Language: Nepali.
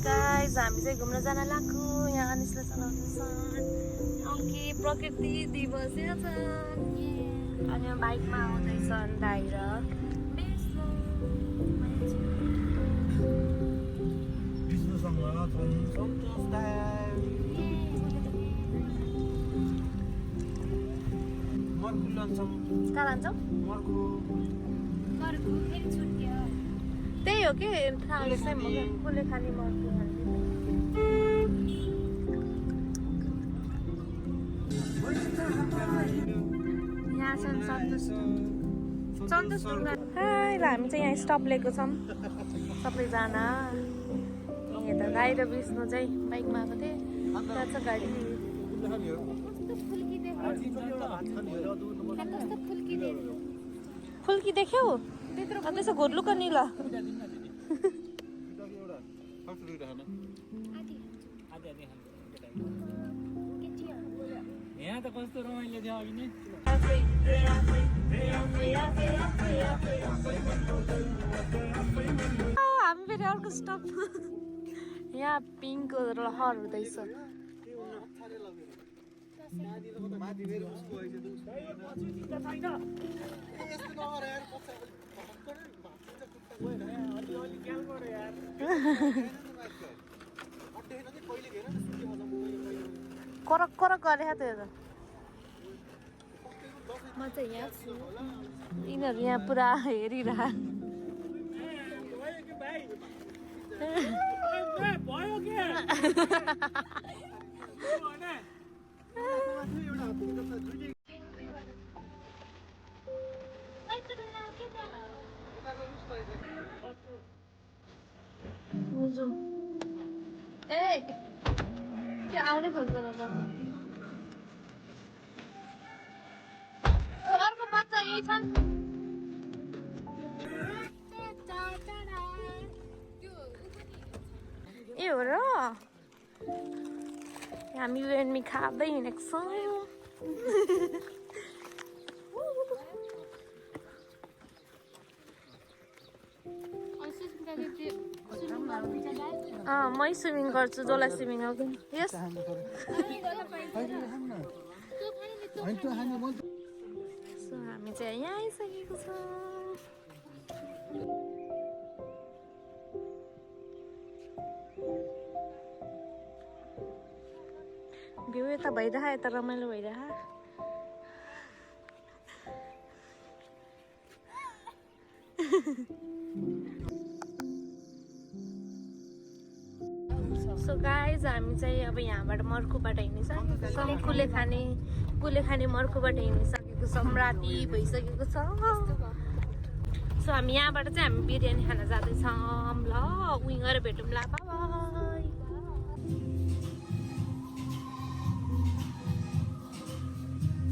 गाइस हामी चाहिँ घुम्न जान लाग्यो यहाँ अनिसले चलाउँदैछ अङ्की प्रकृति दिवस यहाँ छ अनि बाइकमा आउँदैछ दाइ र विष्णुसँग छन् सन्तोष दाइ मर्कु लान्छौँ कहाँ लान्छौँ मर्कु फेरि छुट्यो त्यही हो कि थाहा छैन कुले खाने मर्कु यहाँ छन् सन्तोष हाय ल हामी चाहिँ यहाँ स्टप लिएको छौँ सबैजना यता दाइ र विष्णु चाहिँ बाइकमा आएको थिएँ त्यहाँ छ गाडी कस्तो फुल्की देख्यो फुल्की देख्यौ त्यसो घोर्लुक नि ल यहाँ त कस्तो रमाइलो थियो अघि नै हामी फेरि अर्को स्टप यहाँ पिङ्कको लहर हुँदैछ करक करक गरे त्यो त म चाहिँ यहाँ छु यिनीहरू यहाँ पुरा हेरिरह ए त्यो आउनै खोज्दैन त अर्को बच्चा यही छन् ए हो र हामी युएनमी खाँदै हिँडेको छौँ मै स्विमिङ गर्छु जसलाई स्विमिङ आउँदैन यस सो हामी चाहिँ यहाँ आइसकेको छौँ भ्यू यता भइरह यता रमाइलो भइरह सो गाइज हामी चाहिँ अब यहाँबाट मर्कुबाट हिँडिसकेको छौँ कुले खाने मर्कुबाट हिँडिसकेको छौँ राति भइसकेको छ सो हामी यहाँबाट चाहिँ हामी बिरयानी खान जाँदैछौँ ल उहीँ गएर भेटौँ ल बाबा